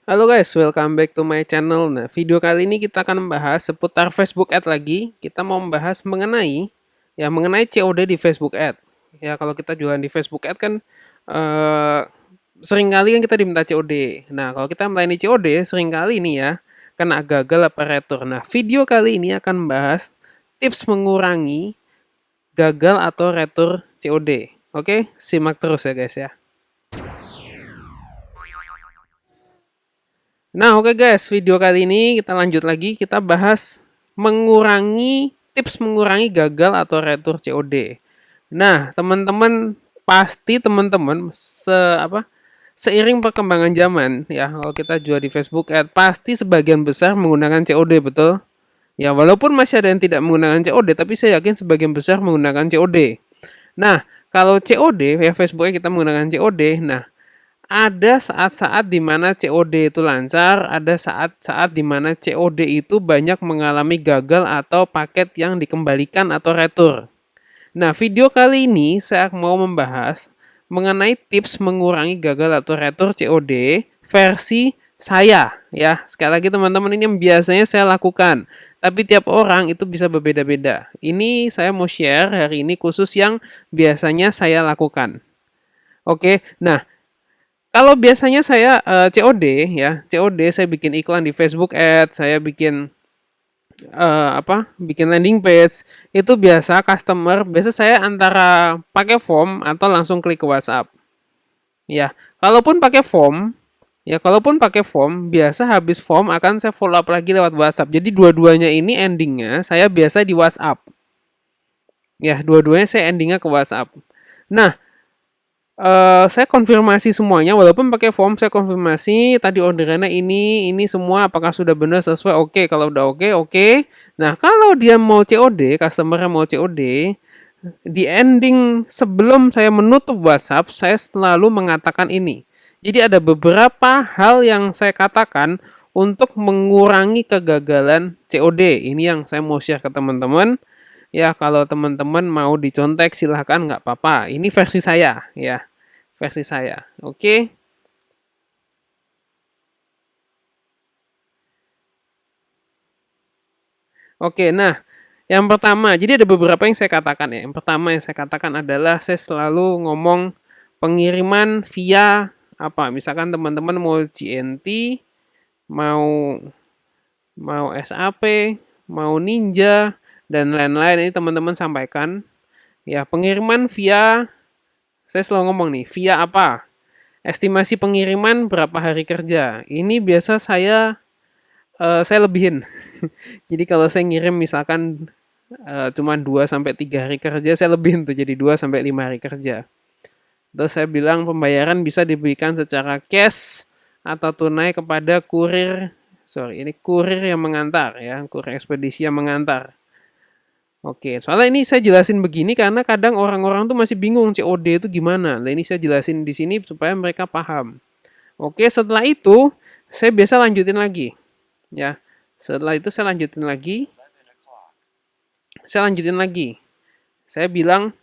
Halo guys, welcome back to my channel. Nah, video kali ini kita akan membahas seputar Facebook Ad lagi. Kita mau membahas mengenai COD di Facebook Ad. Ya, kalau kita jualan di Facebook Ad kan eh seringkali kan kita diminta COD. Nah, kalau kita melayani COD seringkali ini ya kena gagal apa retur. Nah, video kali ini akan membahas tips mengurangi gagal atau retur COD. Oke, simak terus ya guys ya. Nah, oke guys, video kali ini kita lanjut lagi, kita bahas tips mengurangi gagal atau retur COD. Nah, teman-teman pasti seiring perkembangan zaman ya, kalau kita jual di Facebook Ad pasti sebagian besar menggunakan COD, betul? Ya, walaupun masih ada yang tidak menggunakan COD, tapi saya yakin sebagian besar menggunakan COD. Nah, kalau COD ya Facebooknya kita menggunakan COD. Nah, ada saat-saat di mana COD itu lancar, ada saat-saat di mana COD itu banyak mengalami gagal atau paket yang dikembalikan atau retur. Nah, video kali ini saya mau membahas mengenai tips mengurangi gagal atau retur COD versi saya ya. Sekali lagi teman-teman, ini yang biasanya saya lakukan. Tapi tiap orang itu bisa berbeda-beda. Ini saya mau share hari ini khusus yang biasanya saya lakukan. Oke, nah kalau biasanya saya COD ya, COD saya bikin iklan di Facebook Ads, saya bikin landing page, itu biasa saya antara pakai form atau langsung klik ke WhatsApp. Ya, kalaupun pakai form, biasa habis form akan saya follow up lagi lewat WhatsApp. Jadi dua-duanya ini endingnya saya biasa di WhatsApp. Ya, dua-duanya saya endingnya ke WhatsApp. Nah, saya konfirmasi semuanya, walaupun pakai form saya konfirmasi tadi orderannya ini semua apakah sudah benar sesuai. Oke, kalau udah oke. Nah, kalau dia mau COD, customer mau COD, di ending sebelum saya menutup WhatsApp, saya selalu mengatakan ini. Jadi ada beberapa hal yang saya katakan untuk mengurangi kegagalan COD. Ini yang saya mau share ke teman-teman. Ya, kalau teman-teman mau dicontek silahkan, nggak apa-apa. Ini versi saya ya. Versi saya. Oke. Oke, nah yang pertama, jadi ada beberapa yang saya katakan ya. Yang pertama yang saya katakan adalah saya selalu ngomong pengiriman via apa? Misalkan teman-teman mau GNT, mau mau SAP, mau Ninja dan lain-lain, ini teman-teman sampaikan. Ya, pengiriman via saya selalu ngomong nih, via apa? Estimasi pengiriman berapa hari kerja. Ini biasa saya lebihin. Jadi kalau saya ngirim misalkan cuma 2 sampai 3 hari kerja, saya lebihin tuh jadi 2 sampai 5 hari kerja. Terus saya bilang pembayaran bisa diberikan secara cash atau tunai kepada kurir. Sorry, ini kurir yang mengantar ya, kurir ekspedisi yang mengantar. Oke, soalnya ini saya jelasin begini karena kadang orang-orang tuh masih bingung COD itu gimana. Nah, ini saya jelasin di sini supaya mereka paham. Oke, setelah itu saya biasa lanjutin lagi. Ya, setelah itu saya lanjutin lagi. Saya bilang,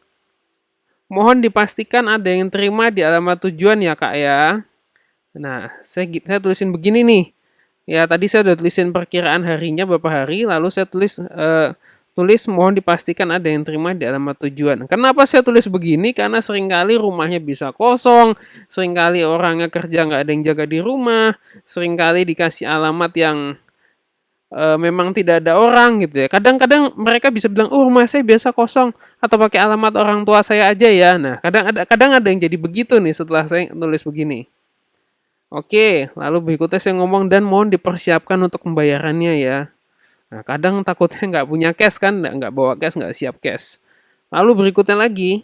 mohon dipastikan ada yang terima di alamat tujuan ya kak ya. Nah, saya tulisin begini nih. Ya, tadi saya udah tulisin perkiraan harinya berapa hari, lalu saya tulis mohon dipastikan ada yang terima di alamat tujuan. Kenapa saya tulis begini? Karena seringkali rumahnya bisa kosong, seringkali orangnya kerja nggak ada yang jaga di rumah, seringkali dikasih alamat yang memang tidak ada orang gitu ya. Kadang-kadang mereka bisa bilang, "Oh, rumah saya biasa kosong," atau pakai alamat orang tua saya aja ya. Nah, kadang ada yang jadi begitu nih setelah saya tulis begini. Oke, lalu berikutnya saya ngomong dan mohon dipersiapkan untuk pembayarannya ya. Nah, kadang takutnya nggak punya cash kan, nggak bawa cash, nggak siap cash. Lalu berikutnya lagi,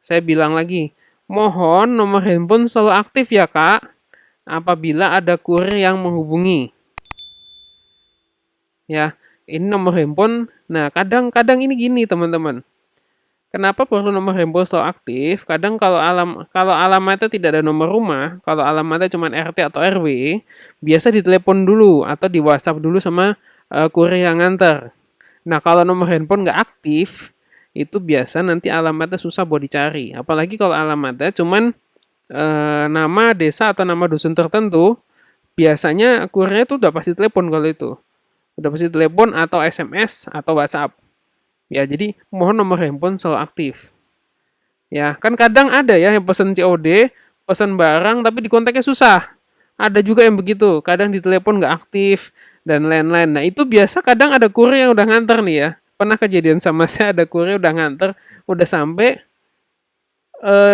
saya bilang lagi, mohon nomor handphone selalu aktif ya kak, apabila ada kurir yang menghubungi. Ya, ini nomor handphone. Nah, kadang-kadang ini gini teman-teman. Kenapa perlu nomor handphone selalu aktif? Kadang kalau alamatnya tidak ada nomor rumah, kalau alamatnya cuma RT atau RW, biasa ditelepon dulu atau di WhatsApp dulu sama kurir yang nganter. Nah, kalau nomor handphone nggak aktif, itu biasa nanti alamatnya susah buat dicari. Apalagi kalau alamatnya cuman nama desa atau nama dusun tertentu, biasanya kurirnya tuh udah pasti telepon kalau itu. Udah pasti telepon atau SMS atau WhatsApp. Ya, jadi mohon nomor handphone selalu aktif. Ya, kan kadang ada ya yang pesen COD, pesen barang tapi di kontaknya susah. Ada juga yang begitu, kadang di telepon nggak aktif dan lain-lain. Nah, itu biasa kadang ada kurir yang udah nganter nih ya. Pernah kejadian sama saya ada kurir udah nganter, udah sampai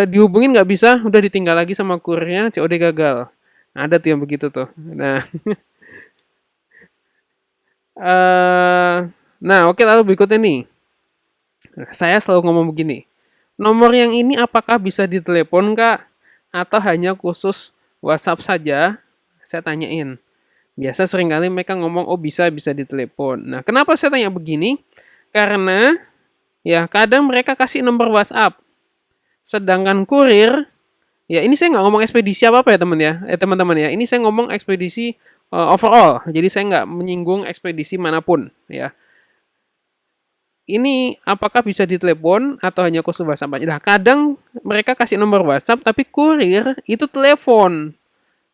dihubungin nggak bisa, udah ditinggal lagi sama kurirnya, COD gagal. Ada tuh yang begitu tuh. Nah, eh nah oke lalu berikutnya nih. Nah, saya selalu ngomong begini. Nomor yang ini apakah bisa ditelepon Kak? Atau hanya khusus WhatsApp saja? Saya tanyain. Biasa seringkali mereka ngomong, oh bisa ditelepon. Nah, kenapa saya tanya begini? Karena ya kadang mereka kasih nomor WhatsApp. Sedangkan kurir, ya ini saya nggak ngomong ekspedisi apa-apa ya teman ya, teman-teman ya. Ini saya ngomong ekspedisi overall. Jadi saya nggak menyinggung ekspedisi manapun ya. Ini apakah bisa ditelepon atau hanya khusus WhatsApp aja? Nah, kadang mereka kasih nomor WhatsApp tapi kurir itu telepon.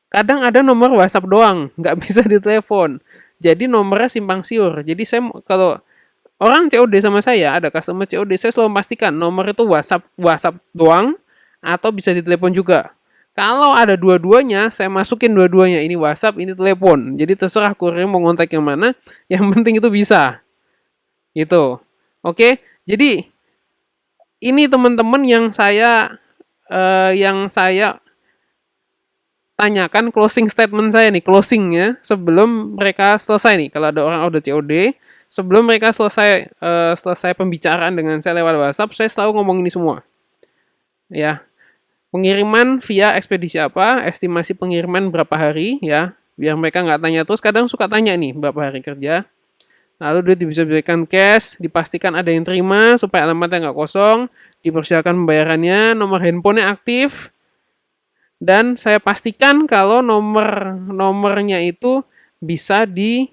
Kadang ada nomor WhatsApp doang, nggak bisa ditelepon. Jadi nomornya simpang siur. Jadi saya kalau orang COD sama saya, ada customer COD, saya selalu pastikan nomor itu WhatsApp WhatsApp doang atau bisa ditelepon juga. Kalau ada dua-duanya, saya masukin dua-duanya. Ini WhatsApp, ini telepon. Jadi terserah kurir mau ngontak yang mana, yang penting itu bisa. Gitu. Oke, jadi ini teman-teman yang saya tanyakan closing statement saya nih, closingnya sebelum mereka selesai nih. Kalau ada orang order COD, sebelum mereka selesai pembicaraan dengan saya lewat WhatsApp, saya selalu ngomong ini semua. Ya, pengiriman via ekspedisi apa, estimasi pengiriman berapa hari, ya, biar mereka nggak tanya terus. Kadang suka tanya nih berapa hari kerja. Lalu dia bisa berikan cash, dipastikan ada yang terima supaya alamatnya nggak kosong, dipersilakan pembayarannya, nomor handphonenya aktif, dan saya pastikan kalau nomornya itu bisa di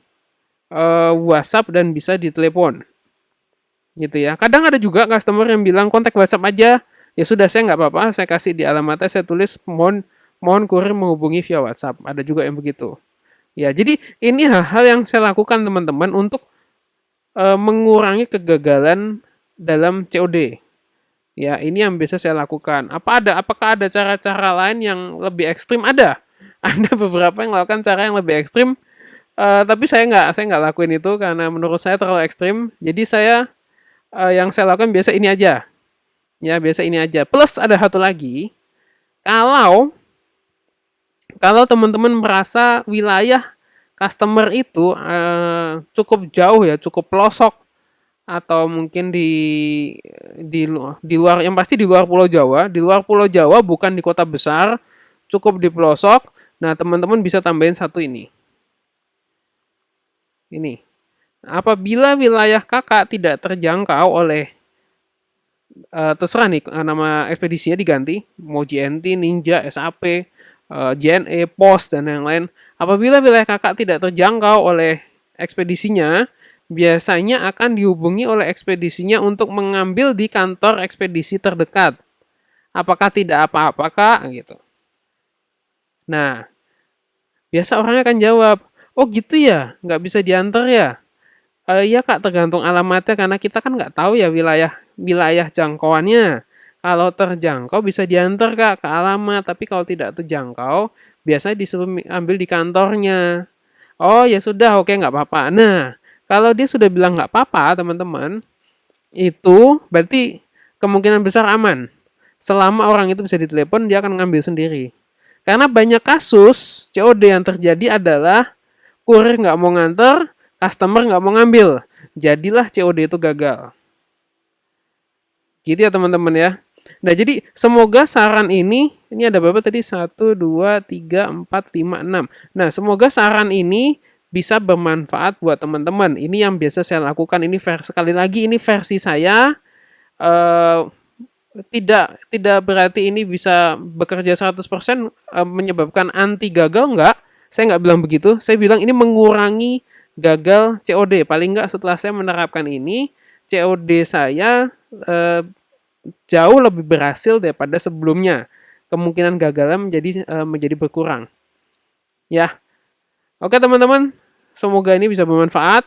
WhatsApp dan bisa di telepon. Gitu ya. Kadang ada juga customer yang bilang kontak WhatsApp aja. Ya sudah saya nggak apa-apa, saya kasih di alamatnya, saya tulis mohon kurir menghubungi via WhatsApp. Ada juga yang begitu. Ya, jadi ini hal-hal yang saya lakukan teman-teman untuk mengurangi kegagalan dalam COD. Ya, ini yang bisa saya lakukan. Apakah ada cara-cara lain yang lebih ekstrim? Ada. Ada beberapa yang melakukan cara yang lebih ekstrim. Tapi saya nggak lakuin itu karena menurut saya terlalu ekstrim. Jadi yang saya lakukan biasa ini aja. Ya, biasa ini aja. Plus ada satu lagi. Kalau teman-teman merasa wilayah customer itu cukup jauh ya, cukup pelosok atau mungkin di luar, yang pasti di luar Pulau Jawa, bukan di kota besar, cukup di pelosok. Nah, teman-teman bisa tambahin satu ini. Ini. Apabila wilayah kakak tidak terjangkau oleh terserah nih nama ekspedisinya diganti, mau JNT, Ninja, SAP, JNE, Pos dan yang lain. Apabila wilayah kakak tidak terjangkau oleh ekspedisinya, biasanya akan dihubungi oleh ekspedisinya untuk mengambil di kantor ekspedisi terdekat. Apakah tidak apa-apa Kak? Gitu. Nah, biasa orangnya akan jawab, oh gitu ya, nggak bisa diantar ya? Iya Kak, tergantung alamatnya karena kita kan nggak tahu ya wilayah jangkauannya. Kalau terjangkau bisa diantar Kak ke alamat, tapi kalau tidak terjangkau biasanya disuruh ambil di kantornya. Oh ya sudah, oke nggak apa-apa. Nah, kalau dia sudah bilang nggak apa-apa teman-teman, itu berarti kemungkinan besar aman. Selama orang itu bisa ditelepon, dia akan ngambil sendiri. Karena banyak kasus COD yang terjadi adalah kurir nggak mau nganter, customer nggak mau ngambil. Jadilah COD itu gagal. Gitu ya teman-teman ya. Nah jadi semoga saran ini ada berapa tadi? 1, 2, 3, 4, 5, 6. Nah semoga saran ini bisa bermanfaat buat teman-teman. Ini yang biasa saya lakukan. Sekali lagi ini versi saya. Tidak berarti ini bisa bekerja 100% menyebabkan anti gagal, enggak. Saya nggak bilang begitu. Saya bilang ini mengurangi gagal COD. Paling nggak setelah saya menerapkan ini, COD saya jauh lebih berhasil daripada sebelumnya. Kemungkinan gagalnya menjadi berkurang. Ya, oke teman-teman, semoga ini bisa bermanfaat.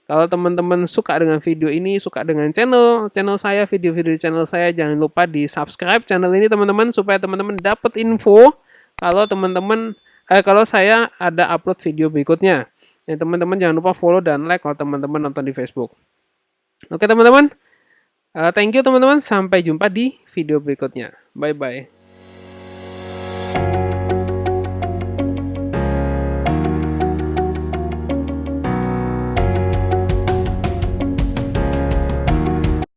Kalau teman-teman suka dengan video ini, suka dengan channel saya, video-video channel saya, jangan lupa di subscribe channel ini teman-teman, supaya teman-teman dapat info kalau saya ada upload video berikutnya. Ya, teman-teman jangan lupa follow dan like kalau teman-teman nonton di Facebook. Oke teman-teman, thank you teman-teman, sampai jumpa di video berikutnya. Bye-bye.